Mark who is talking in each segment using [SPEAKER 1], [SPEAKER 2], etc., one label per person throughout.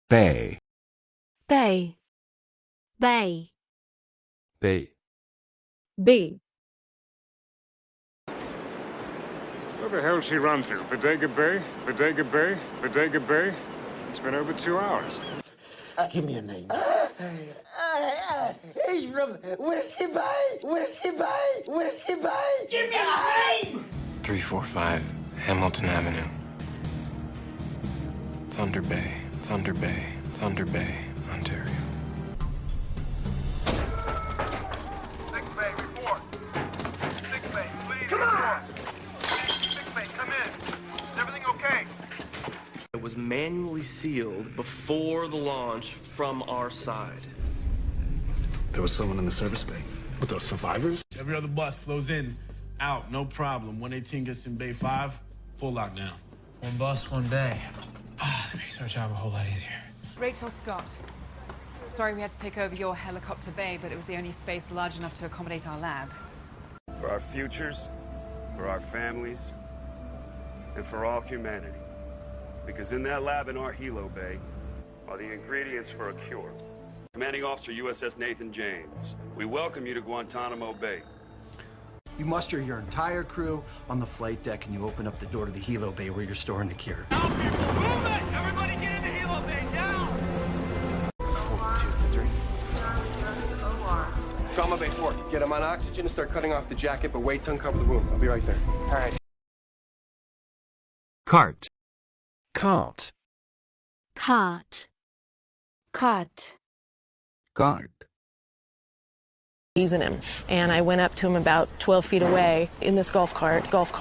[SPEAKER 1] bay,
[SPEAKER 2] bay, bay,
[SPEAKER 3] bay.
[SPEAKER 2] bay.
[SPEAKER 4] Where the hell'd she run to? Bodega Bay? Bodega Bay? Bodega Bay? It's been over 2 hours.
[SPEAKER 5] Give me a name. He's from Whiskey Bay! Whiskey Bay! Whiskey Bay! Give me a name!
[SPEAKER 3] 345 Hamilton Avenue. Thunder Bay, Thunder Bay, Thunder Bay, Ontario.
[SPEAKER 6] 6 Bay, report. 6 Bay, please. Come on! 6 Bay, come in. Is everything okay?
[SPEAKER 7] It was manually sealed before the launch from our side.
[SPEAKER 8] There was someone in the service bay. With those survivors?
[SPEAKER 9] Every other bus flows in, out, no problem. 118 gets in Bay 5, full lockdown.
[SPEAKER 10] One bus, one day. That makes our job a whole lot easier.
[SPEAKER 11] Rachel Scott. Sorry we had to take over your helicopter bay, but it was the only space large enough to accommodate our lab.
[SPEAKER 4] For our futures, for our families, and for all humanity. Because in that lab in our Hilo Bay are the ingredients for a cure. Commanding Officer USS Nathan James, we welcome you to Guantanamo Bay.
[SPEAKER 5] You muster your entire crew on the flight deck and you open up the door to the Hilo Bay where you're storing the cure.
[SPEAKER 6] Move it! Everybody get into Hilo Bay, now!
[SPEAKER 5] 1, 2, 3.
[SPEAKER 12] Trauma Bay 4, get him on oxygen and start cutting off the jacket, but wait to uncover the wound. I'll be right there. All right.
[SPEAKER 1] cart,
[SPEAKER 10] Cart.
[SPEAKER 2] Cart, cart.
[SPEAKER 8] Guard.
[SPEAKER 13] Using him, and I went up to him about 12 feet away in this golf cart.
[SPEAKER 14] Watch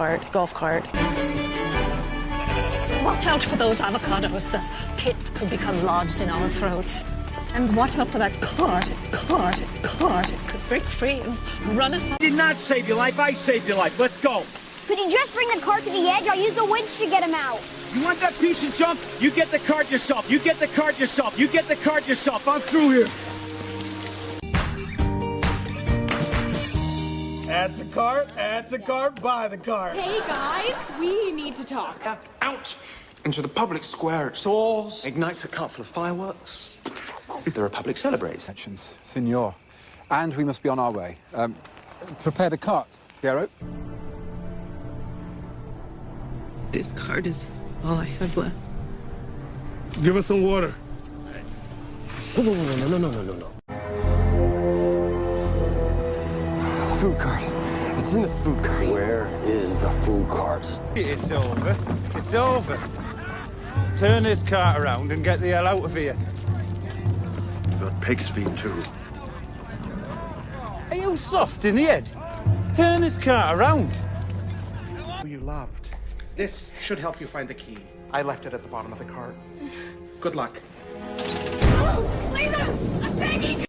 [SPEAKER 14] out for those avocados. The pit could become lodged in our throats. And watch out for that cart. It could break free and run us off.
[SPEAKER 6] Did not save your life, I saved your life. Let's go.
[SPEAKER 15] Could you just bring the cart to the edge? I'll use the winch to get him out.
[SPEAKER 6] You want that piece of junk? You get the cart yourself. You get the cart yourself. You get the cart yourself. I'm through here.
[SPEAKER 9] Add to cart, buy the cart.
[SPEAKER 2] Hey guys, we need to talk.
[SPEAKER 8] Out into the public square at Source. Ignites a cart full of fireworks. The Republic celebrates.
[SPEAKER 16] Signor. And we must be on our way. Prepare the cart, Piero.
[SPEAKER 13] This card is all I have left.
[SPEAKER 9] Give us some water.
[SPEAKER 5] No. Food cart. It's in the food cart. Where is the food cart?
[SPEAKER 17] It's over. It's over. Turn this cart around and get the hell out of here.
[SPEAKER 8] Got pig's feet, too.
[SPEAKER 17] Are you soft in the head? Turn this cart around.
[SPEAKER 12] Who you loved. This should help you find the key. I left it at the bottom of the cart. Good luck.
[SPEAKER 15] Lisa, I'm begging you.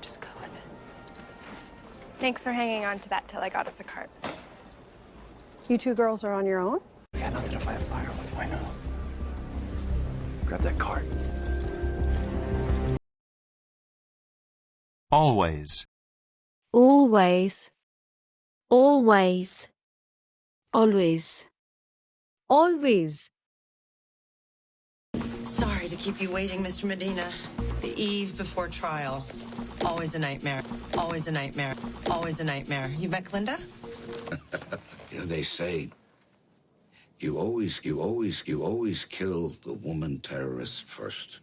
[SPEAKER 14] Just go with it. Thanks for hanging on to that till I got us a cart. You two girls are on your own?
[SPEAKER 8] We got nothing to fight a fire with right now. Grab that cart.
[SPEAKER 1] always,
[SPEAKER 2] always, always, always, always.
[SPEAKER 18] Sorry to keep you waiting, Mr. Medina. The eve before trial. Always a nightmare. Always a nightmare. Always a nightmare. You met Glinda?
[SPEAKER 19] You know, they say you always kill the woman terrorist first.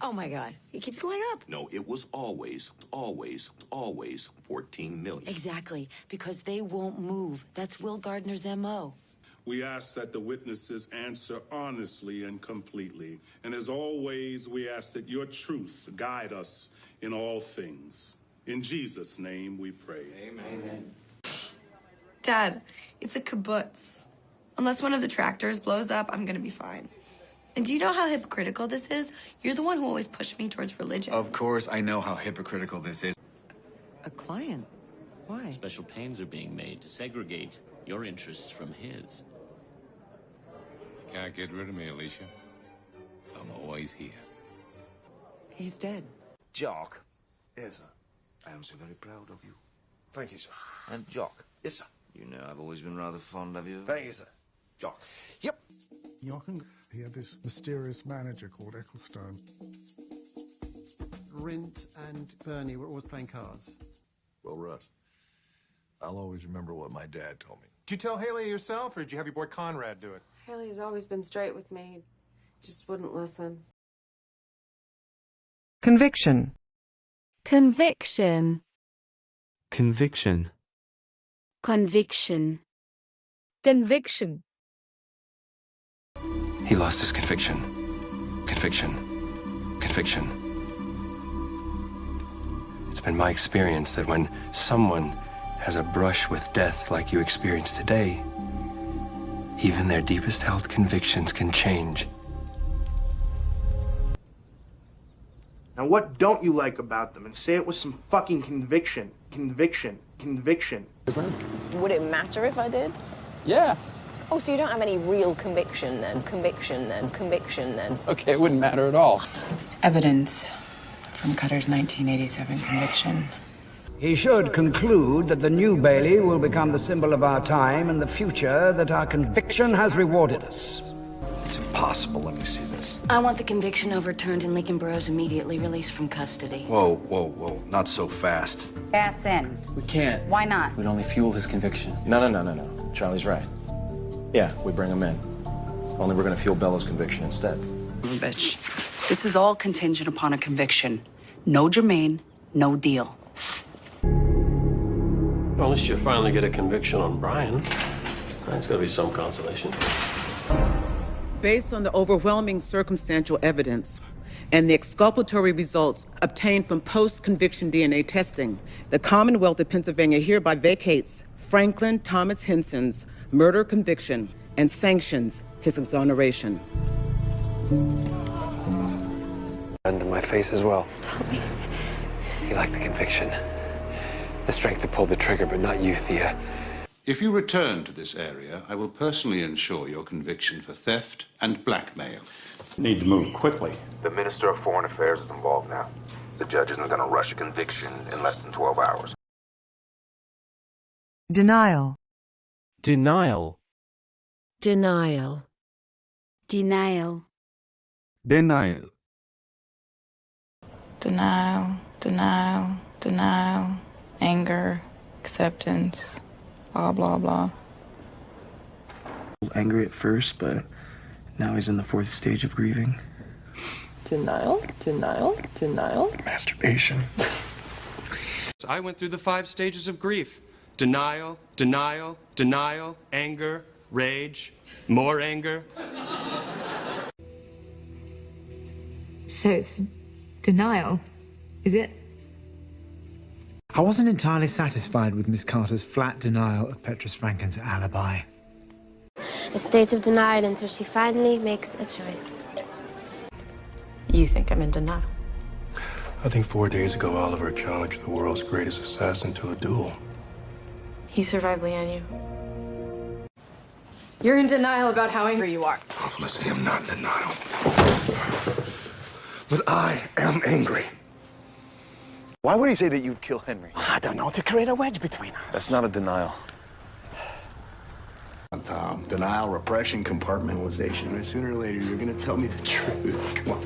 [SPEAKER 18] Oh, my God. It keeps going up.
[SPEAKER 20] No, it was always 14 million.
[SPEAKER 18] Exactly, because they won't move. That's Will Gardner's M.O.
[SPEAKER 3] We ask that the witnesses answer honestly and completely. And as always, we ask that your truth guide us in all things. In Jesus' name we pray.
[SPEAKER 18] Amen.
[SPEAKER 14] Dad, it's a kibbutz. Unless one of the tractors blows up, I'm gonna be fine. And do you know how hypocritical this is? You're the one who always pushed me towards religion.
[SPEAKER 6] Of course, I know how hypocritical this is.
[SPEAKER 18] A client? Why?
[SPEAKER 2] Special pains are being made to segregate your interests from his.
[SPEAKER 7] Can't get rid of me, Alicia. I'm always here.
[SPEAKER 18] He's dead.
[SPEAKER 8] Jock.
[SPEAKER 17] Yes, sir.
[SPEAKER 8] I am so very proud of you.
[SPEAKER 17] Thank you, sir.
[SPEAKER 8] And Jock.
[SPEAKER 17] Yes, sir.
[SPEAKER 8] You know I've always been rather fond of you.
[SPEAKER 17] Thank you, sir.
[SPEAKER 8] Jock.
[SPEAKER 17] Yep.
[SPEAKER 1] He had this mysterious manager called Ecclestone.
[SPEAKER 12] Rint and Bernie were always playing cards.
[SPEAKER 20] Well, Russ, I'll always remember what my dad told me.
[SPEAKER 21] Did you tell Haley yourself, or did you have your boy Conrad do it?
[SPEAKER 22] Haley's always been straight with me. Just wouldn't listen.
[SPEAKER 23] Conviction.
[SPEAKER 24] Conviction.
[SPEAKER 23] Conviction.
[SPEAKER 24] Conviction. Conviction.
[SPEAKER 25] He lost his conviction. Conviction. Conviction. It's been my experience that when someone has a brush with death like you experienced today, even their deepest held convictions can change.
[SPEAKER 12] Now what don't you like about them? And say it with some fucking conviction. Conviction. Conviction.
[SPEAKER 22] Would it matter if I did?
[SPEAKER 8] Yeah.
[SPEAKER 22] Oh, so you don't have any real conviction then? Conviction then? Conviction then?
[SPEAKER 8] Okay, it wouldn't matter at all.
[SPEAKER 26] Evidence from Cutter's 1987 conviction.
[SPEAKER 27] He should conclude that the New Bailey will become the symbol of our time and the future that our conviction has rewarded us.
[SPEAKER 25] It's impossible. Let me see this.
[SPEAKER 24] I want the conviction overturned and Lincoln Burrows immediately released from custody.
[SPEAKER 25] Whoa, whoa, whoa. Not so fast.
[SPEAKER 26] Pass in.
[SPEAKER 28] We can't.
[SPEAKER 26] Why not?
[SPEAKER 28] We'd only fuel his conviction. No. Charlie's right. Yeah, we bring him in. Only we're gonna fuel Bella's conviction instead.
[SPEAKER 26] Bitch. This is all contingent upon a conviction. No Jermaine, no deal.
[SPEAKER 29] Well, unless you finally get a conviction on Brian, that's gotta be some consolation.
[SPEAKER 30] Based on the overwhelming circumstantial evidence and the exculpatory results obtained from post-conviction DNA testing, the Commonwealth of Pennsylvania hereby vacates Franklin Thomas Henson's murder conviction and sanctions his exoneration.
[SPEAKER 25] Under my face as well. Tell me. You like the conviction. The strength to pull the trigger, but not you, Thea.
[SPEAKER 3] If you return to this area, I will personally ensure your conviction for theft and blackmail.
[SPEAKER 31] Need to move quickly.
[SPEAKER 32] The Minister of Foreign Affairs is involved now. The judge isn't going to rush a conviction in less than 12 hours.
[SPEAKER 23] Denial. Denial.
[SPEAKER 24] Denial. Denial.
[SPEAKER 23] Denial.
[SPEAKER 26] Denial, denial, denial, anger, acceptance, blah, blah, blah.
[SPEAKER 28] Angry at first, but now he's in the 4th stage of grieving.
[SPEAKER 22] Denial, denial, denial.
[SPEAKER 28] Masturbation.
[SPEAKER 7] I went through the 5 stages of grief. Denial, denial, denial, anger, rage, more anger.
[SPEAKER 26] So it's denial, is it?
[SPEAKER 10] I wasn't entirely satisfied with Miss Carter's flat denial of Petrus Franken's alibi.
[SPEAKER 24] A state of denial until she finally makes a choice.
[SPEAKER 22] You think I'm in denial?
[SPEAKER 31] I think 4 days ago, Oliver challenged the world's greatest assassin to a duel.
[SPEAKER 22] He survived Leanne, you.
[SPEAKER 11] You're in denial about how angry you are.
[SPEAKER 31] Oh, Felicity, I'm not in denial. But I am angry.
[SPEAKER 17] Why would he say that you'd kill Henry?
[SPEAKER 12] I don't know, to create a wedge between us.
[SPEAKER 17] That's not a denial.
[SPEAKER 31] Tom, denial, repression, compartmentalization. And sooner or later, you're going to tell me the truth. Come on.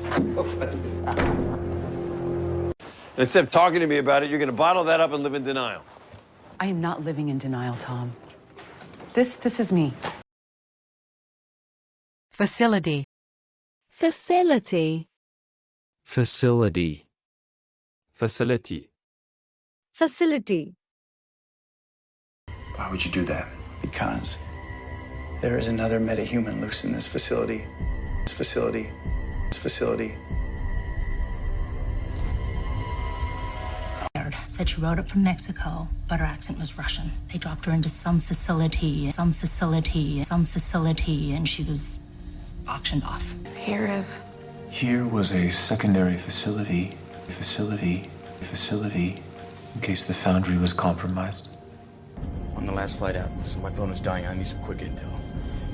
[SPEAKER 33] Instead of talking to me about it, you're going to bottle that up and live in denial.
[SPEAKER 26] I am not living in denial, Tom. This is me.
[SPEAKER 23] Facility.
[SPEAKER 24] Facility.
[SPEAKER 23] Facility. Facility.
[SPEAKER 24] Facility.
[SPEAKER 28] Why would you do that? Because there is another metahuman loose in this facility. This facility. This facility.
[SPEAKER 26] Said she rode up from Mexico, but her accent was Russian. They dropped her into some facility, and she was auctioned off.
[SPEAKER 22] Here is.
[SPEAKER 28] Here was a secondary facility, in case the foundry was compromised.
[SPEAKER 33] On the last flight out, so my phone is dying. I need some quick intel.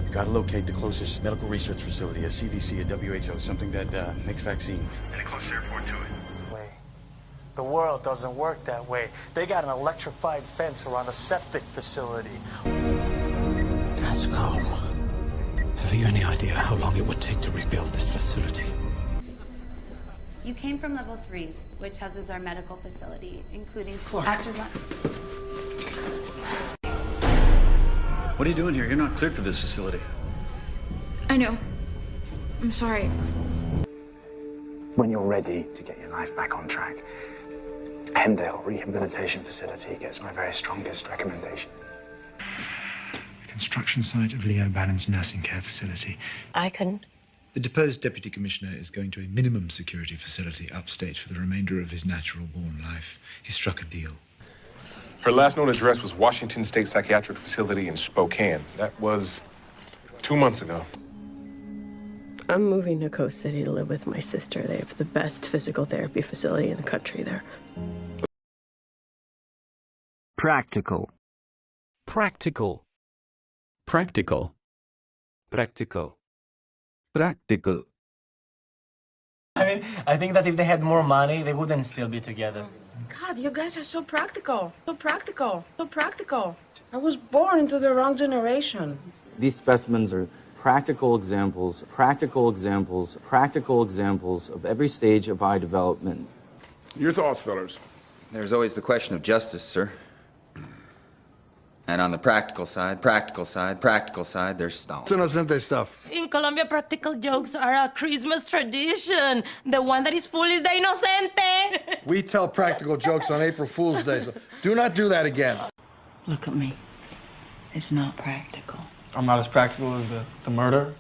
[SPEAKER 33] You gotta locate the closest medical research facility, a CDC, a WHO, something that makes vaccine. And the closest airport to it.
[SPEAKER 34] The world doesn't work that way. They got an electrified fence around a septic facility.
[SPEAKER 28] Let's go.
[SPEAKER 1] Have you any idea how long it would take to rebuild this facility?
[SPEAKER 2] You came from level 3, which houses our medical facility, including after lunch.
[SPEAKER 1] What are you doing here? You're not cleared for this facility.
[SPEAKER 2] I know. I'm sorry.
[SPEAKER 28] When you're ready to get your life back on track, Hemdale Rehabilitation Facility gets my very strongest recommendation.
[SPEAKER 10] The construction site of Leo Bannon's nursing care facility.
[SPEAKER 22] I couldn't.
[SPEAKER 10] The deposed Deputy Commissioner is going to a minimum security facility upstate for the remainder of his natural-born life. He struck a deal.
[SPEAKER 4] Her last known address was Washington State Psychiatric Facility in Spokane. That was 2 months ago.
[SPEAKER 22] I'm moving to Coast City to live with my sister. They have the best physical therapy facility in the country there.
[SPEAKER 23] Practical. Practical. Practical. Practical.
[SPEAKER 5] Practical.
[SPEAKER 6] I think that if they had more money, they wouldn't still be together.
[SPEAKER 22] God, you guys are so practical. So practical. So practical. I was born into the wrong generation.
[SPEAKER 9] These specimens are practical examples of every stage of eye development.
[SPEAKER 13] Your thoughts, fellas?
[SPEAKER 14] There's always the question of justice, sir. And on the practical side, there's Stalin.
[SPEAKER 13] It's inocente stuff.
[SPEAKER 15] In Colombia, practical jokes are a Christmas tradition. The one that is full is the inocente.
[SPEAKER 13] We tell practical jokes on April Fool's Day, so do not do that again.
[SPEAKER 26] Look at me. It's not practical.
[SPEAKER 6] I'm not as practical as the murder.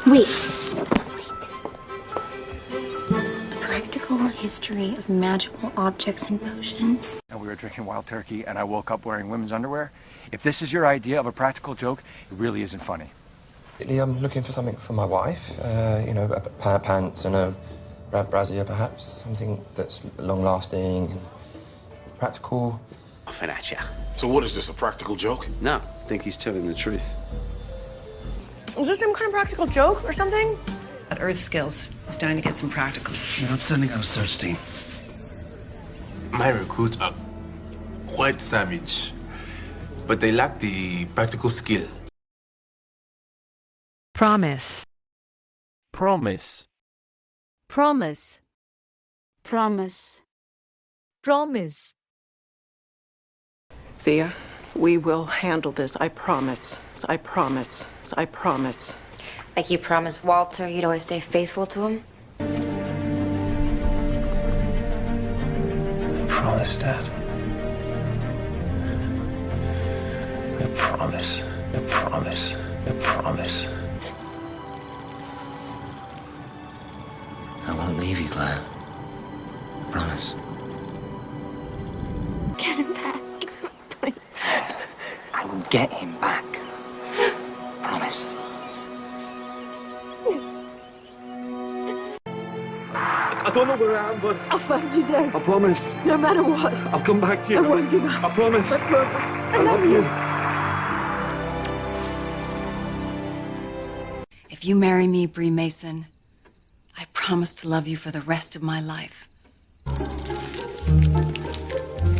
[SPEAKER 24] Wait. Practical history of magical objects and potions.
[SPEAKER 16] And we were drinking wild turkey, and I woke up wearing women's underwear. If this is your idea of a practical joke, it really isn't funny.
[SPEAKER 18] I'm looking for something for my wife. You know, a pair of pants and a brassiere, perhaps. Something that's long-lasting and practical. Laughing at ya.
[SPEAKER 13] So what is this, a practical joke?
[SPEAKER 18] No, I think he's telling the truth.
[SPEAKER 22] Was this some kind of practical joke or something?
[SPEAKER 26] At Earth Skills, it's time to get some practical.
[SPEAKER 18] I'm sending out a search team.
[SPEAKER 13] My recruits are quite savage, but they lack the practical skill.
[SPEAKER 23] Promise. Promise.
[SPEAKER 24] Promise. Promise. Promise.
[SPEAKER 22] Thea, we will handle this. I promise. I promise. I promise.
[SPEAKER 24] Like you promised Walter you'd always stay faithful to him?
[SPEAKER 18] Promise, Dad. I promise. I promise. I promise. I won't leave you, Claire. I promise.
[SPEAKER 24] Get him back. Please.
[SPEAKER 18] I will get him back. Promise.
[SPEAKER 6] I don't know where I am, but
[SPEAKER 22] I'll find you, Des.
[SPEAKER 6] I promise.
[SPEAKER 22] No matter what.
[SPEAKER 6] I'll come back to you.
[SPEAKER 22] I won't give up.
[SPEAKER 6] I promise.
[SPEAKER 22] I promise. I love you.
[SPEAKER 26] If you marry me, Bree Mason, I promise to love you for the rest of my life.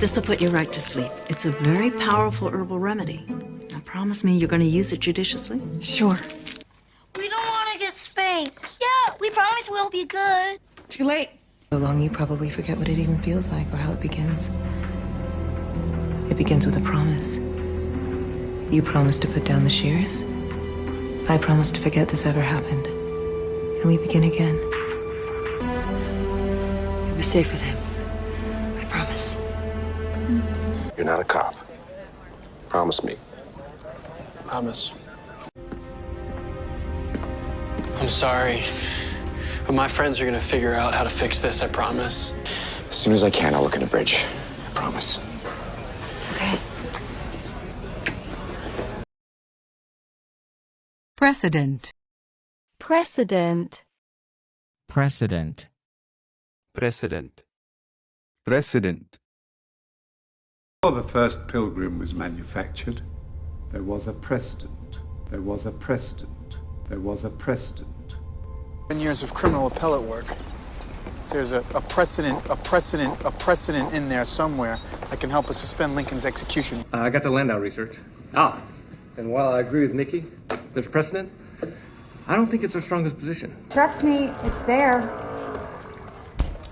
[SPEAKER 26] This will put you right to sleep. It's a very powerful herbal remedy. Now promise me you're going to use it judiciously. Sure.
[SPEAKER 24] We don't want to get spanked. Yeah, we promise we'll be good.
[SPEAKER 22] Too late.
[SPEAKER 26] So long you probably forget what it even feels like or how it begins. It begins with a promise. You promise to put down the shears. I promise to forget this ever happened. And we begin again. You'll be safe with him. I promise.
[SPEAKER 31] You're not a cop. Promise me.
[SPEAKER 6] Promise. I'm sorry, but my friends are gonna figure out how to fix this, I promise.
[SPEAKER 18] As soon as I can, I'll look at a bridge. I promise.
[SPEAKER 26] Okay.
[SPEAKER 24] Precedent. Precedent.
[SPEAKER 23] Precedent.
[SPEAKER 5] Precedent. Precedent.
[SPEAKER 19] Before the first pilgrim was manufactured, there was a precedent. There was a precedent. There was a precedent.
[SPEAKER 12] 10 years of criminal appellate work. If there's a precedent in there somewhere that can help us suspend Lincoln's execution.
[SPEAKER 6] I got the Landau research. Ah, and while I agree with Mickey,
[SPEAKER 3] There's precedent. I don't think it's our strongest position.
[SPEAKER 7] Trust me, it's there.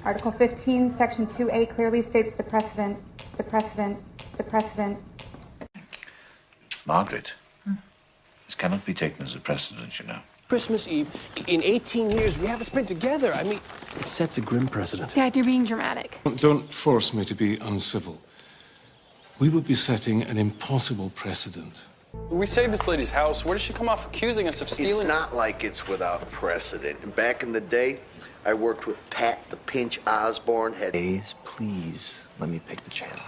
[SPEAKER 7] Article 15, Section 2A clearly states the precedent.
[SPEAKER 8] Margaret, this cannot be taken as a precedent, you know.
[SPEAKER 6] Christmas Eve, in 18 years, we haven't spent together. I mean, it sets a grim precedent.
[SPEAKER 24] Dad, you're being dramatic.
[SPEAKER 11] Don't force me to be uncivil. We would be setting an impossible precedent.
[SPEAKER 17] We saved this lady's house. Where does she come off accusing us of stealing?
[SPEAKER 31] It's not like it's without precedent. And back in the day, I worked with Pat the Pinch Osborne. Please, let me pick the channel.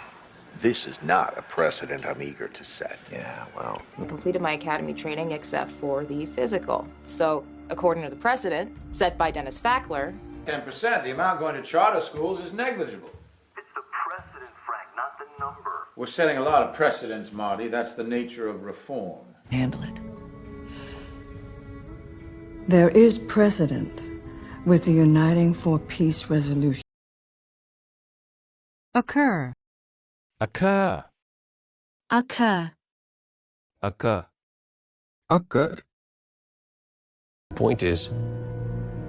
[SPEAKER 31] This is not a precedent I'm eager to set. Yeah, well.
[SPEAKER 20] I completed my academy training except for the physical. So, according to the precedent set by Dennis Fackler,
[SPEAKER 8] 10%. The amount going to charter schools is negligible.
[SPEAKER 31] It's the precedent, Frank, not the number.
[SPEAKER 8] We're setting a lot of precedents, Marty. That's the nature of reform.
[SPEAKER 20] handle it.
[SPEAKER 21] There is precedent with the Uniting for Peace resolution.
[SPEAKER 23] Occur. Occur.
[SPEAKER 24] Occur.
[SPEAKER 23] Occur.
[SPEAKER 5] Occur.
[SPEAKER 25] Point is,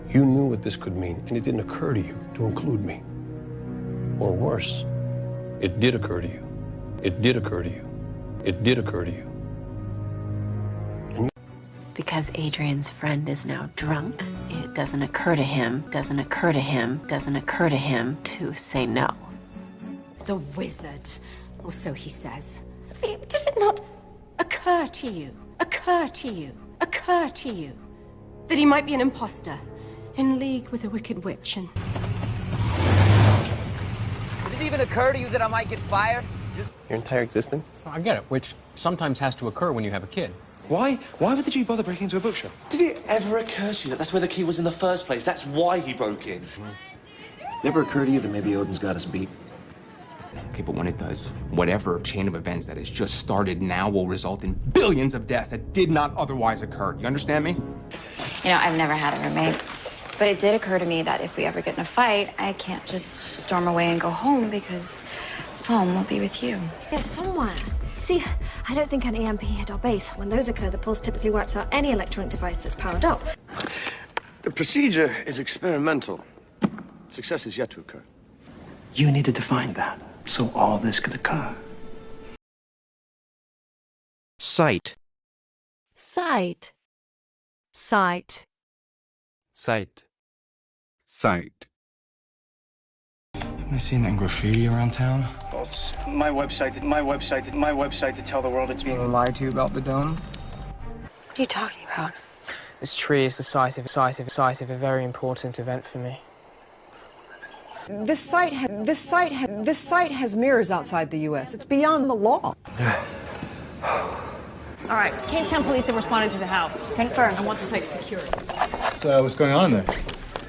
[SPEAKER 25] you knew what this could mean, and it didn't occur to you to include me. Or worse, it did occur to you. It did occur to you. It did occur to you.
[SPEAKER 24] Because Adrian's friend is now drunk, it doesn't occur to him to say no.
[SPEAKER 27] The wizard, or so he says. Did it not occur to you, that he might be an imposter, in league with a wicked witch and...
[SPEAKER 29] Did it even occur to you that I might get fired?
[SPEAKER 25] Your entire existence?
[SPEAKER 6] I get it, which sometimes has to occur when you have a kid.
[SPEAKER 30] Why would the Jew bother breaking into a bookshop?
[SPEAKER 32] Did it ever occur to you that that's where the key was in the first place? That's why he broke in.
[SPEAKER 31] Never occurred to you that maybe Odin's got us beat?
[SPEAKER 33] Okay, but when it does, whatever chain of events that has just started now will result in billions of deaths that did not otherwise occur. You understand me?
[SPEAKER 2] You know, I've never had a roommate, but it did occur to me that if we ever get in a fight, I can't just storm away and go home because home will be with you.
[SPEAKER 27] There's somewhere. See, I don't think an EMP hit our base. When those occur, the pulse typically wipes out any electronic device that's powered up.
[SPEAKER 25] The procedure is experimental. Success is yet to occur.
[SPEAKER 28] You needed to find that, so all this could occur.
[SPEAKER 23] Sight.
[SPEAKER 24] Sight. Sight.
[SPEAKER 23] Sight.
[SPEAKER 5] Sight.
[SPEAKER 6] I seen that graffiti around town.
[SPEAKER 28] Well, it's my website to tell the world it's me.
[SPEAKER 29] Lied to you about the dome?
[SPEAKER 27] What are you talking about?
[SPEAKER 29] This tree is the site of a very important event for me.
[SPEAKER 34] This site has mirrors outside the U.S. It's beyond the law.
[SPEAKER 15] All right, Cape Town police have responded to the house.
[SPEAKER 2] Confirmed.
[SPEAKER 15] I want the site secured.
[SPEAKER 6] So what's going on there?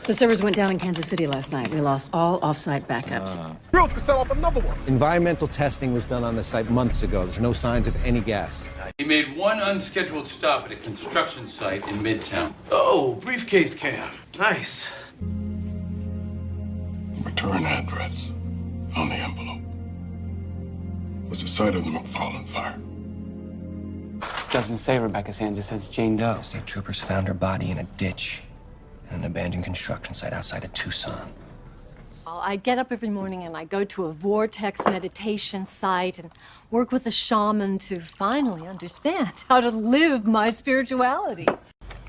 [SPEAKER 34] The servers went down in Kansas City last night. We lost all off-site backups.
[SPEAKER 28] Girls could set off another one.
[SPEAKER 16] Environmental testing was done on the site months ago. There's no signs of any gas.
[SPEAKER 8] He made one unscheduled stop at a construction site in Midtown.
[SPEAKER 31] Oh, briefcase cam. Nice.
[SPEAKER 35] The return address on the envelope was the site of the McFarland fire.
[SPEAKER 29] Doesn't say Rebecca Sands, it says Jane Doe.
[SPEAKER 28] State troopers found her body in a ditch at an abandoned construction site outside of Tucson.
[SPEAKER 27] I get up every morning and I go to a vortex meditation site and work with a shaman to finally understand how to live my spirituality.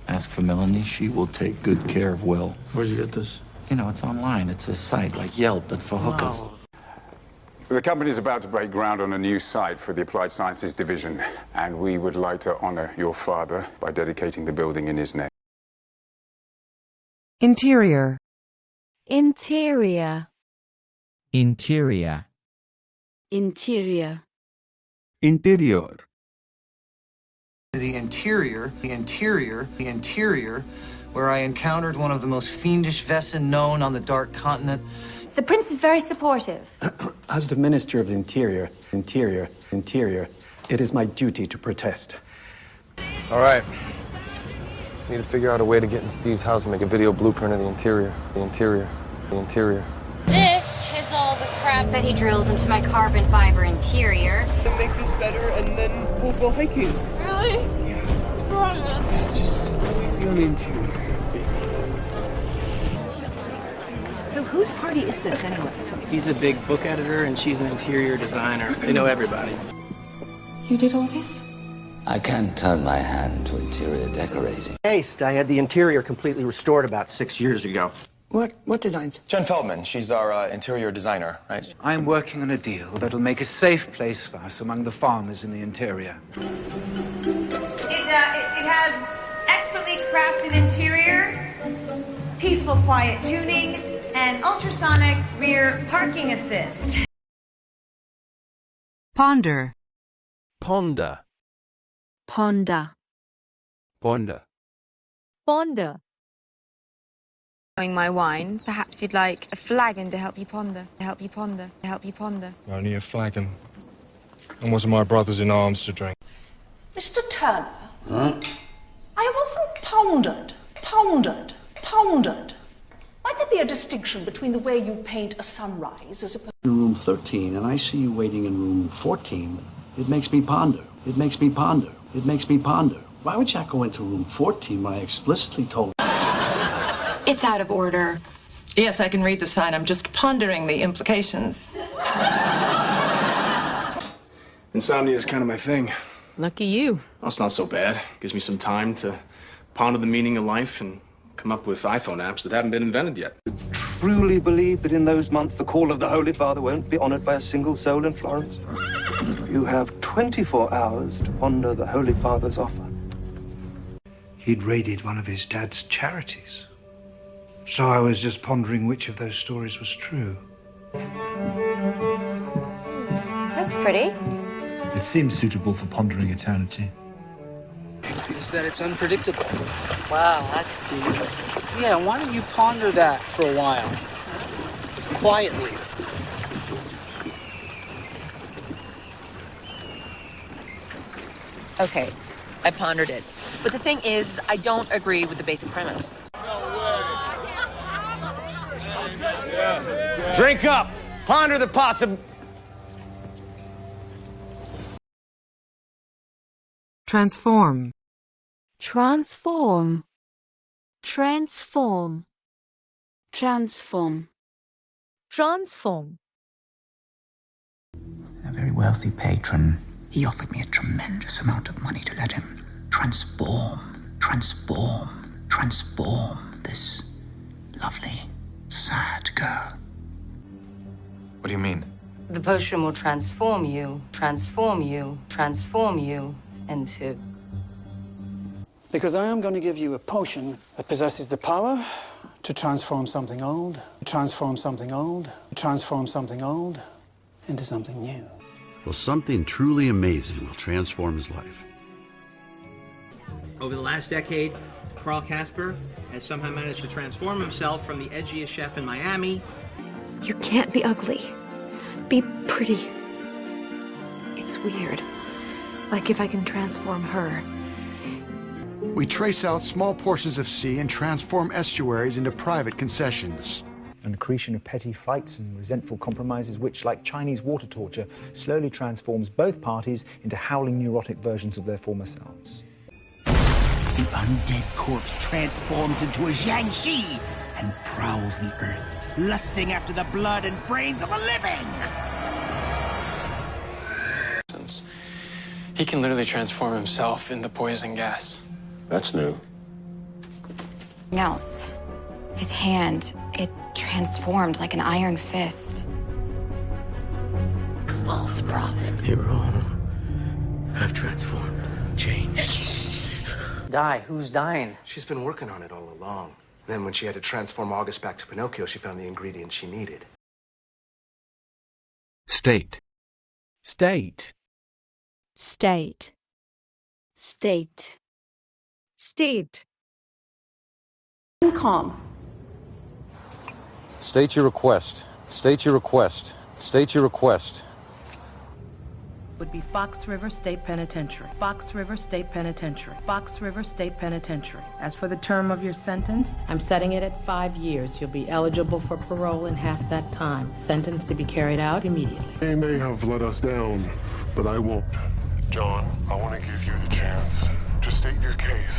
[SPEAKER 35] Ask for Melanie. She will take good care of Will.
[SPEAKER 28] Where'd you get this?
[SPEAKER 35] You know, it's online. It's a site like Yelp, but for hookers.
[SPEAKER 36] The company is about to break ground on a new site for the Applied Sciences Division, and we would like to honor your father by dedicating the building in his name.
[SPEAKER 24] Interior. Interior.
[SPEAKER 23] Interior.
[SPEAKER 24] Interior.
[SPEAKER 5] Interior.
[SPEAKER 29] The interior, where I encountered one of the most fiendish Vessen known on the Dark Continent.
[SPEAKER 27] The prince is very supportive.
[SPEAKER 28] As the Minister of the Interior, it is my duty to protest.
[SPEAKER 6] All right. Need to figure out a way to get in Steve's house and make a video blueprint of the interior.
[SPEAKER 27] This is all the crap that he drilled into my carbon fiber interior.
[SPEAKER 29] Make this better and then we'll go hiking.
[SPEAKER 27] Really?
[SPEAKER 29] Yeah.
[SPEAKER 32] Just easy on the interior.
[SPEAKER 27] So whose party is this anyway?
[SPEAKER 32] He's a big book editor and she's an interior designer. They know everybody.
[SPEAKER 21] You did all this?
[SPEAKER 1] I can't turn my hand to interior decorating.
[SPEAKER 28] Taste. I had the interior completely restored about 6 years ago.
[SPEAKER 21] What designs?
[SPEAKER 32] Jen Feldman, she's our interior designer, right?
[SPEAKER 3] I'm working on a deal that'll make a safe place for us among the farmers in the interior.
[SPEAKER 4] It has expertly crafted interior, peaceful quiet tuning, and ultrasonic rear parking assist.
[SPEAKER 7] Ponder.
[SPEAKER 23] Ponder.
[SPEAKER 7] Ponder.
[SPEAKER 23] Ponder.
[SPEAKER 7] Ponder.
[SPEAKER 2] My wine, perhaps you'd like a flagon to help you ponder, to help you ponder, to help you ponder.
[SPEAKER 9] Only a flagon. And what are my brothers in arms to drink?
[SPEAKER 10] Mr. Turner, I have often pondered. Might there be a distinction between the way you paint a sunrise as opposed
[SPEAKER 3] In room 13, and I see you waiting in room 14. It makes me ponder. It makes me ponder. It makes me ponder. Why would Jack go into room 14 when I explicitly told
[SPEAKER 4] It's out of order.
[SPEAKER 11] Yes, I can read the sign. I'm just pondering the implications.
[SPEAKER 32] Insomnia is kind of my thing.
[SPEAKER 27] Lucky you.
[SPEAKER 32] Well, it's not so bad. Gives me some time to ponder the meaning of life and come up with iPhone apps that haven't been invented yet.
[SPEAKER 28] Truly believe that in those months the call of the Holy Father won't be honored by a single soul in Florence? You have 24 hours to ponder the Holy Father's offer.
[SPEAKER 12] He'd raided one of his dad's charities. So I was just pondering which of those stories was true.
[SPEAKER 2] That's pretty.
[SPEAKER 12] It seems suitable for pondering eternity.
[SPEAKER 32] Is that it's unpredictable.
[SPEAKER 27] Wow, that's deep.
[SPEAKER 32] Yeah, why don't you ponder that for a while? Quietly.
[SPEAKER 27] Okay, I pondered it. But the thing is, I don't agree with the basic premise.
[SPEAKER 28] Drink up! Ponder the
[SPEAKER 21] Transform.
[SPEAKER 7] Transform. Transform.
[SPEAKER 2] Transform.
[SPEAKER 7] Transform.
[SPEAKER 1] A very wealthy patron. He offered me a tremendous amount of money to let him transform this lovely, sad girl.
[SPEAKER 33] What do you mean?
[SPEAKER 27] The potion will transform you into...
[SPEAKER 32] Because I am going to give you a potion that possesses the power to transform something old, into something new.
[SPEAKER 13] Well, something truly amazing will transform his life.
[SPEAKER 14] Over the last decade, Carl Casper has somehow managed to transform himself from the edgiest chef in Miami.
[SPEAKER 7] You can't be ugly. Be pretty. It's weird. Like if I can transform her.
[SPEAKER 13] We trace out small portions of sea and transform estuaries into private concessions.
[SPEAKER 16] An accretion of petty fights and resentful compromises which, like Chinese water torture, slowly transforms both parties into howling neurotic versions of their former selves.
[SPEAKER 17] The undead corpse transforms into a Jiangxi and prowls the earth, lusting after the blood and brains of the living!
[SPEAKER 32] He can literally transform himself into poison gas.
[SPEAKER 31] That's new.
[SPEAKER 2] Else, his hand, it transformed like an iron fist.
[SPEAKER 17] False prophet.
[SPEAKER 31] Hero. I've transformed. Changed.
[SPEAKER 28] Die. Who's dying?
[SPEAKER 32] She's been working on it all along. Then when she had to transform August back to Pinocchio, she found the ingredient she needed.
[SPEAKER 23] State.
[SPEAKER 7] State. State. State. State.
[SPEAKER 27] Calm.
[SPEAKER 31] State your request. State your request. State your request.
[SPEAKER 27] Would be Fox River State Penitentiary. Fox River State Penitentiary. Fox River State Penitentiary. As for the term of your sentence, I'm setting it at 5 years. You'll be eligible for parole in half that time. Sentence to be carried out immediately.
[SPEAKER 35] They may have let us down, but I won't. John, I want to give you the chance Just state your case.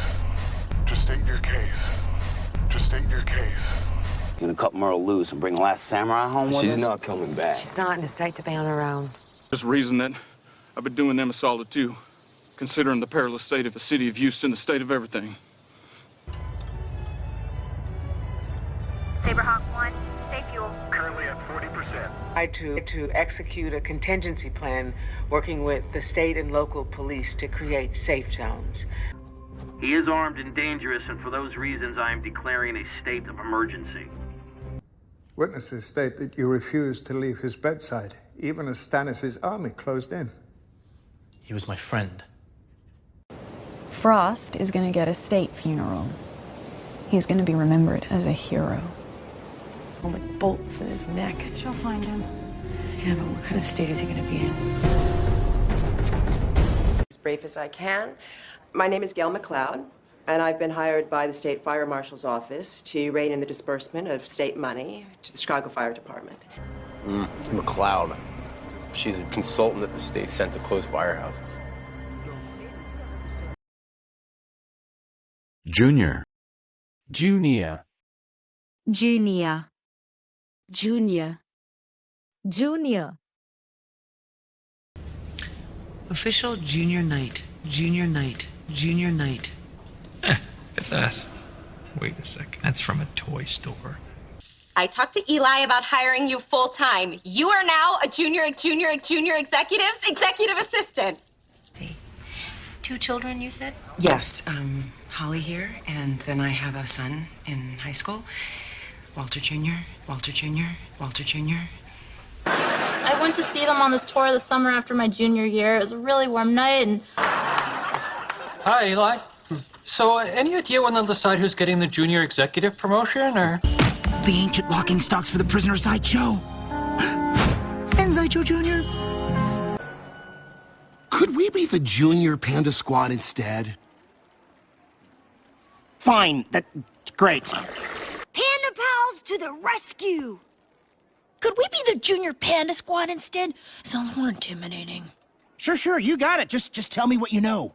[SPEAKER 35] Just state your case. Just state your case.
[SPEAKER 5] You gonna cut Merle loose and bring Last Samurai home with us?
[SPEAKER 33] She's not coming back.
[SPEAKER 6] She's not in a state to be on her own.
[SPEAKER 8] There's a reason that I've been doing them a solid too, considering the perilous state of the city of Houston, the state of everything.
[SPEAKER 9] Saberhawk 1, stay fuel.
[SPEAKER 35] Currently at 40%.
[SPEAKER 27] I to execute a contingency plan working with the state and local police to create safe zones.
[SPEAKER 15] He is armed and dangerous, and for those reasons, I am declaring a state of emergency.
[SPEAKER 12] Witnesses state that you refused to leave his bedside, even as Stannis' army closed in.
[SPEAKER 18] He was my friend.
[SPEAKER 19] Frost is going to get a state funeral. He's going to be remembered as a hero.
[SPEAKER 7] With bolts in his neck.
[SPEAKER 19] She'll find him.
[SPEAKER 7] Yeah, but what kind of state is he going to be in?
[SPEAKER 20] As brief as I can. My name is Gail McLeod, and I've been hired by the State Fire Marshal's Office to rein in the disbursement of state money to the Chicago Fire Department.
[SPEAKER 33] McLeod. She's a consultant that the state sent to close firehouses.
[SPEAKER 23] Junior. Junior.
[SPEAKER 22] Junior. Junior. Junior.
[SPEAKER 27] Official junior night. Junior night. Junior night.
[SPEAKER 24] At that. Wait a sec. That's from a toy store.
[SPEAKER 25] I talked to Eli about hiring you full-time. You are now a junior executive assistant.
[SPEAKER 22] 2 children, you said?
[SPEAKER 27] Yes, Holly here, and then I have a son in high school. Walter Jr., Walter Jr., Walter Jr.
[SPEAKER 26] I went to see them on this tour this summer after my junior year. It was a really warm night, and...
[SPEAKER 24] Hi, Eli. So, any idea when they'll decide who's getting the junior executive promotion, or...?
[SPEAKER 17] The ancient walking stocks for the prisoner sideshow. And Sideshow Jr. Could we be the Junior Panda Squad instead? Fine, that's great.
[SPEAKER 22] Panda pals to the rescue! Could we be the Junior Panda Squad instead? Sounds more intimidating.
[SPEAKER 17] Sure, you got it. Just tell me what you know.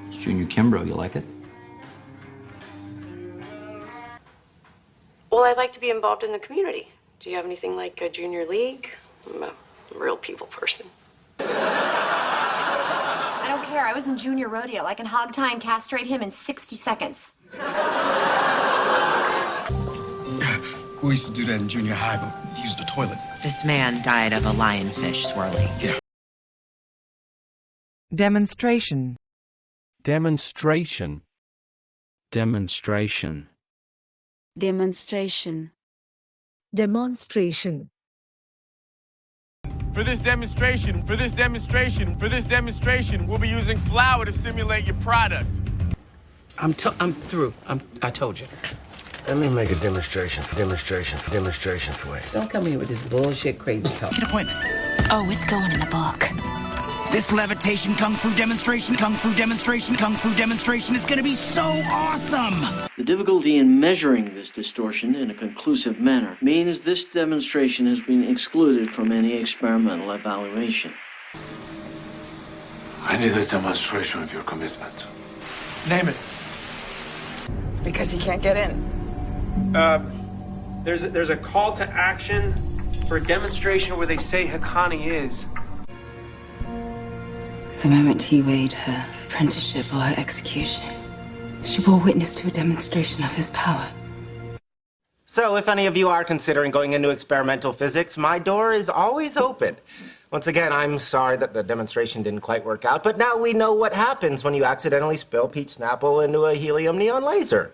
[SPEAKER 29] It's Junior Kimbrough, you like it?
[SPEAKER 27] Well, I'd like to be involved in the community. Do you have anything like a junior league? I'm a real people person.
[SPEAKER 4] I don't care. I was in junior rodeo. I can hog tie and castrate him in 60 seconds.
[SPEAKER 30] We used to do that in junior high, but use the toilet.
[SPEAKER 34] This man died of a lionfish swirling.
[SPEAKER 30] Yeah.
[SPEAKER 27] Demonstration.
[SPEAKER 23] Demonstration. Demonstration.
[SPEAKER 22] Demonstration. Demonstration.
[SPEAKER 36] For this demonstration, we'll be using flour to simulate your product.
[SPEAKER 18] I'm through. I told you.
[SPEAKER 28] Let me make a demonstration for you.
[SPEAKER 18] Don't come here with this bullshit crazy talk.
[SPEAKER 17] An appointment. Oh, it's going in the book. This levitation kung fu demonstration is gonna be so awesome!
[SPEAKER 37] The difficulty in measuring this distortion in a conclusive manner means this demonstration has been excluded from any experimental evaluation.
[SPEAKER 35] I need a demonstration of your commitment.
[SPEAKER 18] Name it.
[SPEAKER 27] Because he can't get in.
[SPEAKER 38] There's a call to action for a demonstration where they say Hakani is.
[SPEAKER 19] The moment he weighed her apprenticeship or her execution, she bore witness to a demonstration of his power.
[SPEAKER 39] So if any of you are considering going into experimental physics, my door is always open. Once again, I'm sorry that the demonstration didn't quite work out, but now we know what happens when you accidentally spill peach Snapple into a helium neon laser.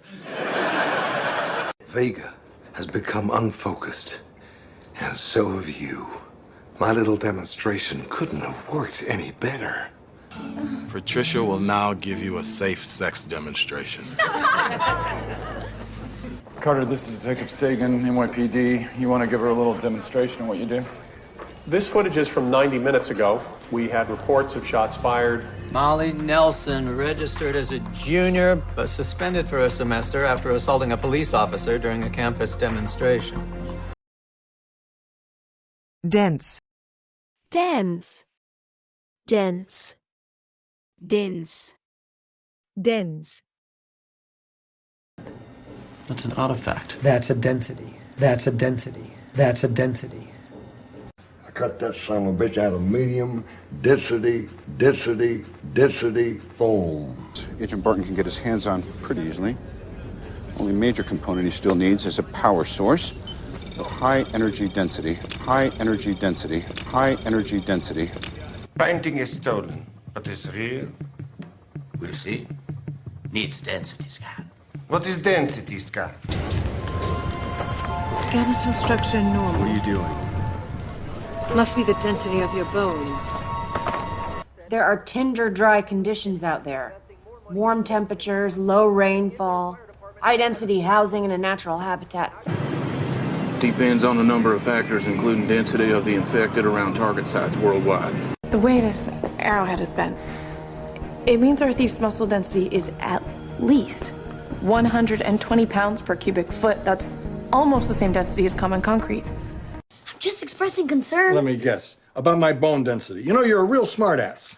[SPEAKER 28] Vega has become unfocused, and so have you. My little demonstration couldn't have worked any better.
[SPEAKER 35] Patricia will now give you a safe sex demonstration.
[SPEAKER 40] Carter, this is Detective Sagan, NYPD. You want to give her a little demonstration of what you do?
[SPEAKER 38] This footage is from 90 minutes ago. We had reports of shots fired.
[SPEAKER 41] Molly Nelson, registered as a junior, but suspended for a semester after assaulting a police officer during a campus demonstration.
[SPEAKER 27] Dense.
[SPEAKER 22] Dense. Dense. Dense.
[SPEAKER 1] dense.
[SPEAKER 2] That's an artifact.
[SPEAKER 3] That's a density. That's a density. That's a density.
[SPEAKER 35] I cut that son of a bitch out of medium density foam.
[SPEAKER 40] Agent Barton can get his hands on pretty easily. Only major component he still needs is a power source of high energy density, high energy density, high energy density.
[SPEAKER 28] Painting is stolen, but is real.
[SPEAKER 5] We'll see. Needs density scan.
[SPEAKER 28] What is density scan?
[SPEAKER 1] Skeletal structure normal.
[SPEAKER 5] What are you doing?
[SPEAKER 1] Must be the density of your bones.
[SPEAKER 6] There are tinder dry conditions out there. Warm temperatures, low rainfall, high density housing in a natural habitat.
[SPEAKER 40] Depends on a number of factors, including density of the infected around target sites worldwide.
[SPEAKER 7] The way this arrowhead is bent, it means our thief's muscle density is at least 120 pounds per cubic foot. That's almost the same density as common concrete.
[SPEAKER 22] I'm just expressing concern.
[SPEAKER 40] Let me guess. About my bone density. You know, you're a real smartass.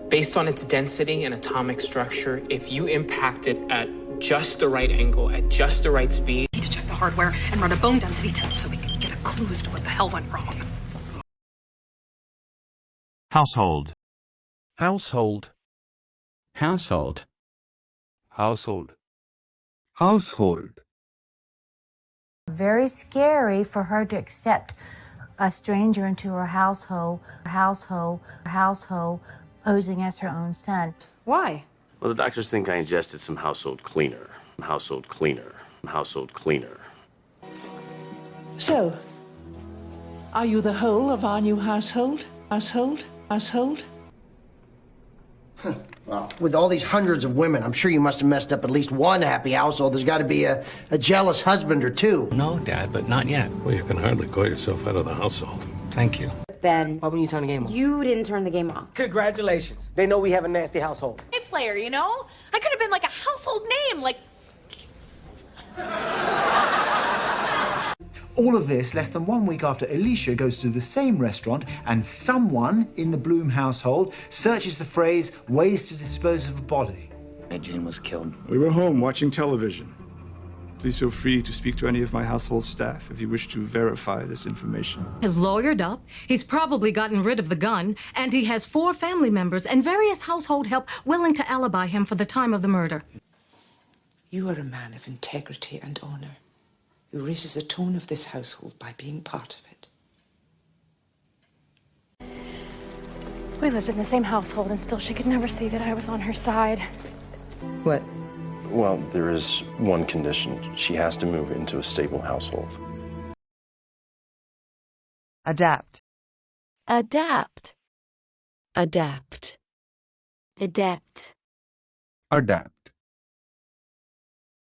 [SPEAKER 8] Based on its density and atomic structure, if you impact it at just the right angle, at just the right speed...
[SPEAKER 1] We need to check the hardware and run a bone density test so we can get a clue as to what the hell went wrong.
[SPEAKER 23] Household. Household.
[SPEAKER 2] Household.
[SPEAKER 23] Household.
[SPEAKER 28] Household.
[SPEAKER 9] Very scary for her to accept a stranger into her household, posing as her own son.
[SPEAKER 7] Why?
[SPEAKER 10] Well, the doctors think I ingested some household cleaner. Household cleaner. Household cleaner.
[SPEAKER 7] So, are you the whole of our new household? Household?
[SPEAKER 11] Well, with all these hundreds of women, I'm sure you must have messed up at least one happy household. There's got to be a jealous husband or two.
[SPEAKER 2] No, Dad, but not yet.
[SPEAKER 40] Well, you can hardly call yourself out of the household.
[SPEAKER 2] Thank you.
[SPEAKER 9] Ben,
[SPEAKER 11] Why wouldn't you turn the game off?
[SPEAKER 9] you didn't turn the game off.
[SPEAKER 11] Congratulations. They know we have a nasty household.
[SPEAKER 22] Hey, player, you know? I could have been like a household name, like...
[SPEAKER 12] All of this less than 1 week after Alicia goes to the same restaurant and someone in the Bloom household searches the phrase ways to dispose of a body.
[SPEAKER 11] Jane was killed.
[SPEAKER 40] We were home watching television. Please feel free to speak to any of my household staff if you wish to verify this information.
[SPEAKER 13] Has lawyered up, he's probably gotten rid of the gun, and he has 4 family members and various household help willing to alibi him for the time of the murder.
[SPEAKER 19] You are a man of integrity and honor who raises the tone of this household by being part of it.
[SPEAKER 7] We lived in the same household, and still she could never see that I was on her side. What?
[SPEAKER 10] Well, there is one condition. She has to move into a stable household.
[SPEAKER 1] Adapt.
[SPEAKER 9] Adapt. Adapt. Adapt.
[SPEAKER 28] Adapt.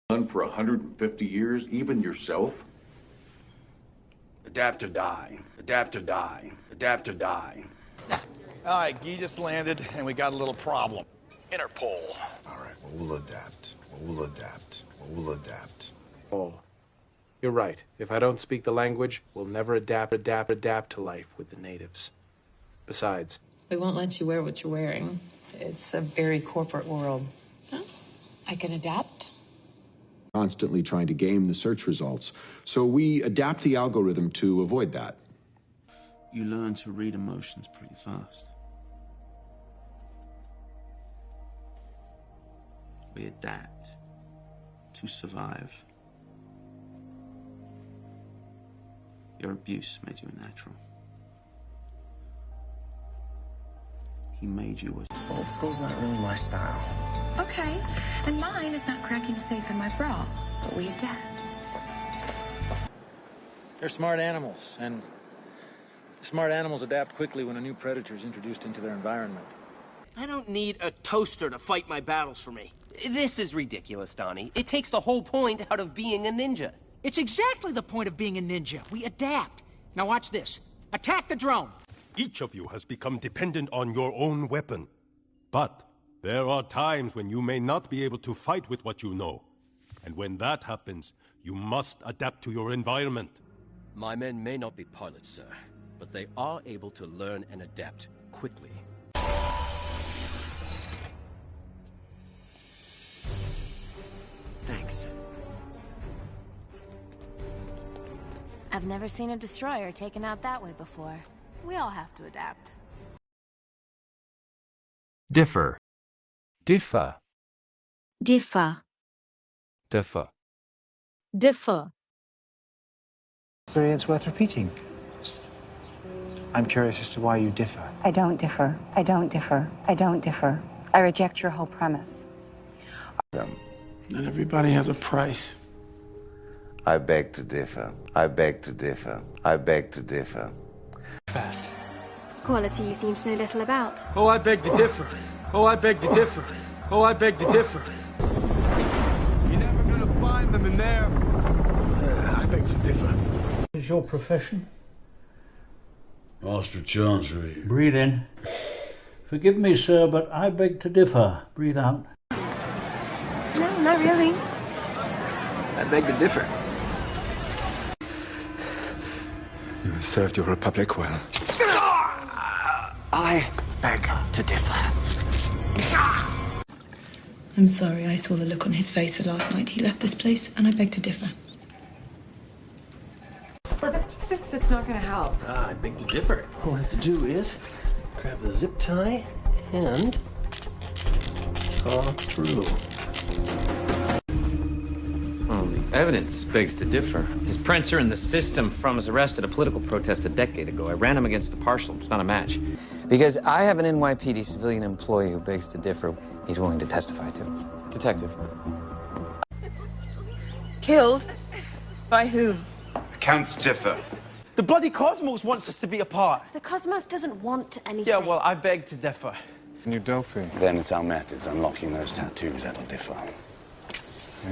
[SPEAKER 40] Done for 150 years, even yourself?
[SPEAKER 5] Adapt or die. Adapt or die. Adapt or die.
[SPEAKER 36] All right, Guy just landed, and we got a little problem. Interpol.
[SPEAKER 35] All right, well, we'll adapt. We'll adapt. We'll adapt.
[SPEAKER 23] Oh, you're right. If I don't speak the language, we'll never adapt to life with the natives. Besides,
[SPEAKER 14] we won't let you wear what you're wearing. It's a very corporate world. Huh? I can adapt.
[SPEAKER 40] Constantly trying to game the search results. So we adapt the algorithm to avoid that.
[SPEAKER 2] You learn to read emotions pretty fast. We adapt to survive. Your abuse made you a natural. He made you a...
[SPEAKER 35] Old school's not really my style.
[SPEAKER 12] Okay, and mine is not cracking a safe in my bra, but we adapt.
[SPEAKER 41] They're smart animals, and smart animals adapt quickly when a new predator is introduced into their environment.
[SPEAKER 15] I don't need a toaster to fight my battles for me. This is ridiculous, Donnie. It takes the whole point out of being a ninja.
[SPEAKER 22] It's exactly the point of being a ninja. We adapt. Now watch this. Attack the drone.
[SPEAKER 16] Each of you has become dependent on your own weapon. But there are times when you may not be able to fight with what you know. And when that happens, you must adapt to your environment.
[SPEAKER 15] My men may not be pilots, sir, but they are able to learn and adapt quickly.
[SPEAKER 22] I've never seen a destroyer taken out that way before. We all have to adapt.
[SPEAKER 3] Differ.
[SPEAKER 4] Differ.
[SPEAKER 22] Differ.
[SPEAKER 4] Differ.
[SPEAKER 22] Differ.
[SPEAKER 12] Sorry, it's worth repeating. I'm curious as to why you differ.
[SPEAKER 19] I don't differ. I don't differ. I don't differ. I reject your whole premise.
[SPEAKER 23] Not everybody has a price.
[SPEAKER 6] I beg to differ. I beg to differ. I beg to differ.
[SPEAKER 23] Fast.
[SPEAKER 8] Quality you seem to know little about.
[SPEAKER 23] Oh, I beg to differ. Oh, I beg to differ. Oh, I beg to differ. You're never gonna find them in there. I beg to differ.
[SPEAKER 17] What is your profession?
[SPEAKER 18] Master Chancery.
[SPEAKER 17] Breathe in. Forgive me, sir, but I beg to differ. Breathe out.
[SPEAKER 19] No, not really.
[SPEAKER 23] I beg to differ.
[SPEAKER 18] You have served your republic well.
[SPEAKER 23] I beg to differ.
[SPEAKER 8] I'm sorry, I saw the look on his face the last night he left this place, and I beg to differ.
[SPEAKER 7] That's not gonna help.
[SPEAKER 15] I beg to differ. All I have to do is grab the zip tie and saw through.
[SPEAKER 20] Well, the evidence begs to differ. His prints are in the system from his arrest at a political protest a decade ago. I ran him against the partial. It's not a match. Because I have an NYPD civilian employee who begs to differ. He's willing to testify to. Detective.
[SPEAKER 7] Killed? By whom?
[SPEAKER 18] Accounts differ.
[SPEAKER 15] The bloody cosmos wants us to be apart.
[SPEAKER 8] The cosmos doesn't want anything.
[SPEAKER 15] Yeah, well, I beg to differ.
[SPEAKER 18] New Delphi.
[SPEAKER 5] Then it's our methods unlocking those tattoos that'll differ.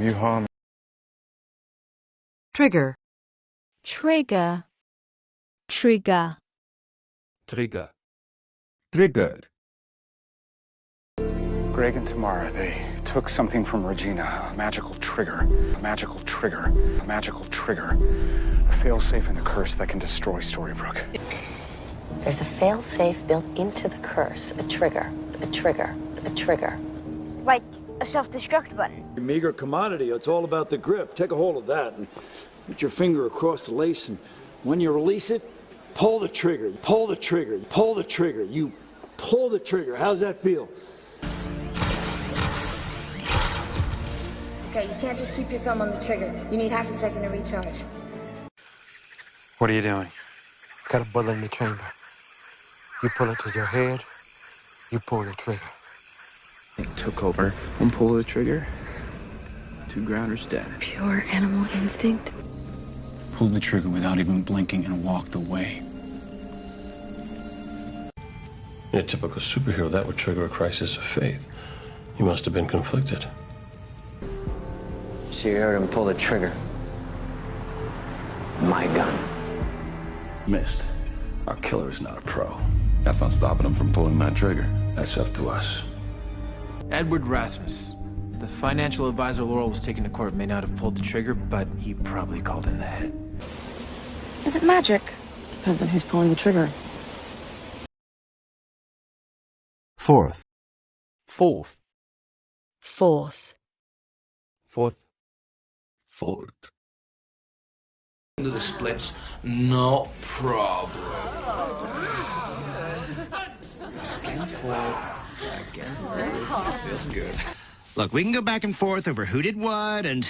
[SPEAKER 18] You harm.
[SPEAKER 13] Trigger.
[SPEAKER 22] Trigger. Trigger.
[SPEAKER 4] Trigger.
[SPEAKER 18] Trigger.
[SPEAKER 21] Greg and Tamara, they took something from Regina, a magical trigger, a magical trigger, a magical trigger, a failsafe in the curse that can destroy Storybrooke.
[SPEAKER 24] There's a fail-safe built into the curse, a trigger, a trigger, a trigger.
[SPEAKER 22] Like a self-destruct button.
[SPEAKER 28] A meager commodity, it's all about the grip. Take a hold of that and put your finger across the lace, and when you release it, pull the trigger, pull the trigger, pull the trigger. You pull the trigger. How's that feel?
[SPEAKER 22] Okay, you can't just keep your thumb on the trigger. You need half a second to recharge.
[SPEAKER 41] What are you doing?
[SPEAKER 25] It's got a bullet in the chamber. You pull it to your head, you pull the trigger.
[SPEAKER 23] Took over. One pull of the trigger, 2 grounders dead.
[SPEAKER 8] Pure animal instinct.
[SPEAKER 5] Pulled the trigger without even blinking and walked away.
[SPEAKER 24] In a typical superhero, that would trigger a crisis of faith. You must have been conflicted.
[SPEAKER 20] She heard him pull the trigger. My gun.
[SPEAKER 18] Missed. Our killer's not a pro. That's not stopping him from pulling that trigger. That's up to us.
[SPEAKER 23] Edward Rasmus. The financial advisor Laurel was taken to court may not have pulled the trigger, but he probably called in the head.
[SPEAKER 7] Is it magic? Depends on who's pulling the trigger.
[SPEAKER 3] Fourth.
[SPEAKER 4] Fourth.
[SPEAKER 22] Fourth.
[SPEAKER 4] Fourth.
[SPEAKER 18] Fourth.
[SPEAKER 25] Into the splits, no problem.
[SPEAKER 21] Back and forth, back and forth. Feels good.
[SPEAKER 26] Look, we can go back and forth over who did what and...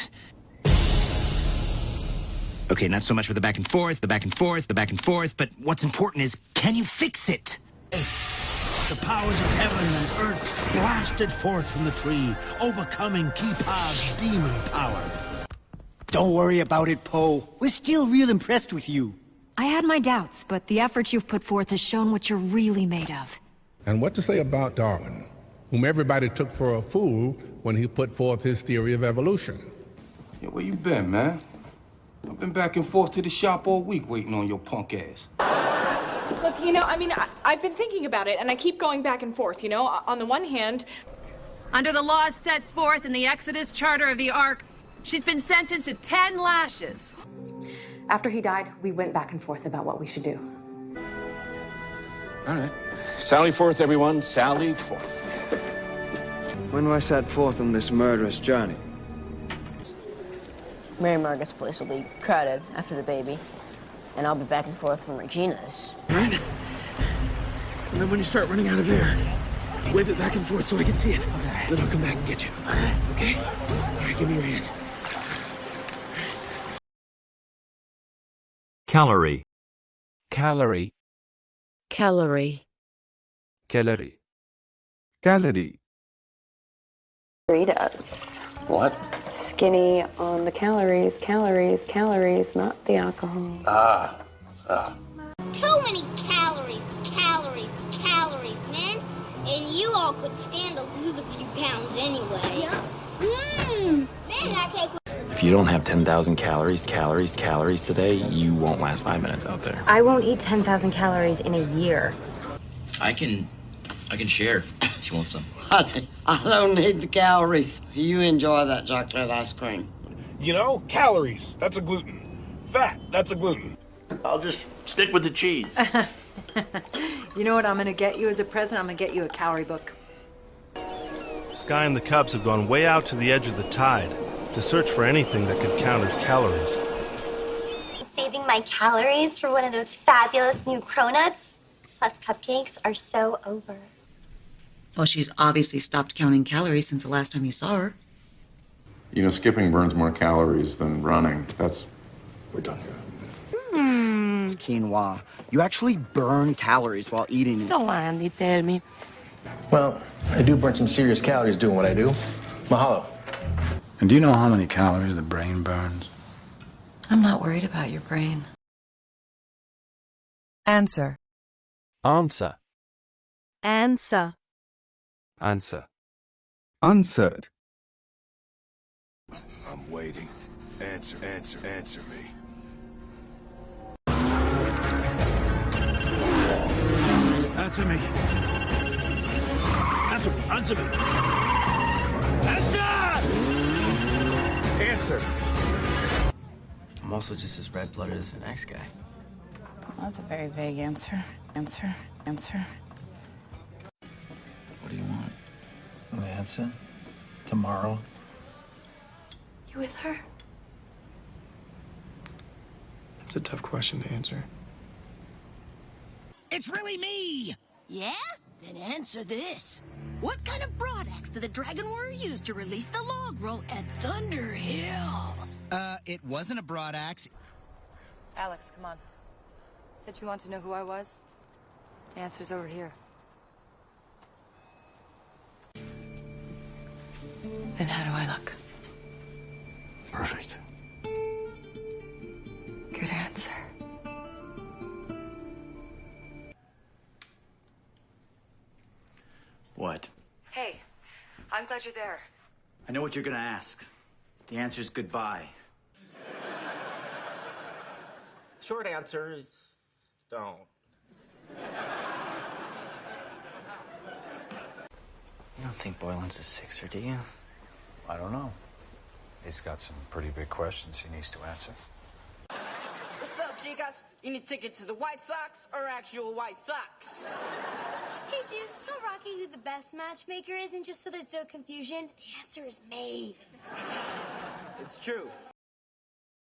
[SPEAKER 26] Okay, not so much with the back and forth, the back and forth, the back and forth, but what's important is, can you fix it?
[SPEAKER 25] The powers of heaven and earth blasted forth from the tree, overcoming Keepad's demon power.
[SPEAKER 27] Don't worry about it, Poe. We're still real impressed with you.
[SPEAKER 22] I had my doubts, but the effort you've put forth has shown what you're really made of.
[SPEAKER 29] And what to say about Darwin, whom everybody took for a fool when he put forth his theory of evolution?
[SPEAKER 18] Yeah, where you been, man? I've been back and forth to the shop all week waiting on your punk ass.
[SPEAKER 30] Look, you know, I mean, I've been thinking about it, and I keep going back and forth, you know? On the one hand...
[SPEAKER 31] Under the laws set forth in the Exodus Charter of the Ark, she's been sentenced to 10 lashes.
[SPEAKER 19] After he died, we went back and forth about what we should do.
[SPEAKER 5] All right. Sally forth, everyone. Sally forth.
[SPEAKER 23] When I set forth on this murderous journey,
[SPEAKER 22] Mary Margaret's place will be crowded after the baby. and I'll be back and forth from Regina's.
[SPEAKER 23] Right? And then when you start running out of air, wave it back and forth so I can see it. Okay. Then I'll come back and get you. Okay? All right, give me your hand.
[SPEAKER 3] Calorie.
[SPEAKER 4] Calorie.
[SPEAKER 22] Calorie.
[SPEAKER 4] Calorie.
[SPEAKER 1] Calorie.
[SPEAKER 2] Burritos.
[SPEAKER 18] What?
[SPEAKER 2] Skinny on the calories, calories, not the alcohol.
[SPEAKER 22] Too many calories, man. And you all could stand to lose a few pounds anyway. Yeah. Man, that cake was...
[SPEAKER 6] If you don't have 10,000 calories today, you won't last 5 minutes out there.
[SPEAKER 2] I won't eat 10,000 calories in a year.
[SPEAKER 9] I can share if you want some.
[SPEAKER 22] Honey, I don't need the calories. You enjoy that chocolate ice cream.
[SPEAKER 23] You know, calories, that's a gluten. Fat, that's a gluten.
[SPEAKER 5] I'll just stick with the cheese.
[SPEAKER 10] You know what I'm gonna get you as a present? I'm gonna get you a calorie book.
[SPEAKER 11] Sky and the Cubs have gone way out to the edge of the tide to search for anything that could count as calories.
[SPEAKER 22] Saving my calories for one of those fabulous new cronuts. Plus, cupcakes are so over.
[SPEAKER 12] Well, she's obviously stopped counting calories since the last time you saw her.
[SPEAKER 13] You know, skipping burns more calories than running. We're done here.
[SPEAKER 14] It's quinoa. You actually burn calories while eating it.
[SPEAKER 22] So, Andy, tell me.
[SPEAKER 15] Well, I do burn some serious calories doing what I do. Mahalo. And do you know how many calories the brain burns?
[SPEAKER 19] I'm not worried about your brain.
[SPEAKER 16] Answer.
[SPEAKER 4] Answer.
[SPEAKER 16] Answer.
[SPEAKER 4] Answer.
[SPEAKER 1] Answer.
[SPEAKER 17] I'm waiting. Answer me.
[SPEAKER 23] Answer me. Answer me.
[SPEAKER 15] Answer!
[SPEAKER 12] I'm also just as red-blooded as the next guy.
[SPEAKER 1] Well, that's a very vague answer. Answer.
[SPEAKER 15] What do you want? An answer? Tomorrow?
[SPEAKER 1] You with her?
[SPEAKER 15] It's a tough question to answer.
[SPEAKER 22] It's really me! Yeah? Then answer this. What kind of broadaxe did the Dragon Warrior use to release the log roll at Thunder Hill?
[SPEAKER 26] It wasn't a broadaxe.
[SPEAKER 10] Alex, come on. Said you want to know who I was? The answer's over here.
[SPEAKER 19] Then how do I look?
[SPEAKER 15] Perfect.
[SPEAKER 19] Good answer.
[SPEAKER 14] What?
[SPEAKER 10] Hey, I'm glad you're there.
[SPEAKER 14] I know what you're gonna ask. The answer's goodbye.
[SPEAKER 15] Short answer is don't.
[SPEAKER 12] You don't think Boylan's a sixer, do you?
[SPEAKER 15] I don't know. He's got some pretty big questions he needs to answer.
[SPEAKER 22] What's up, chicas? You need tickets to the White Sox or actual White Sox? Hey, Deuce, tell Rocky who the best matchmaker is, and just so there's no confusion, the answer is me.
[SPEAKER 14] It's true.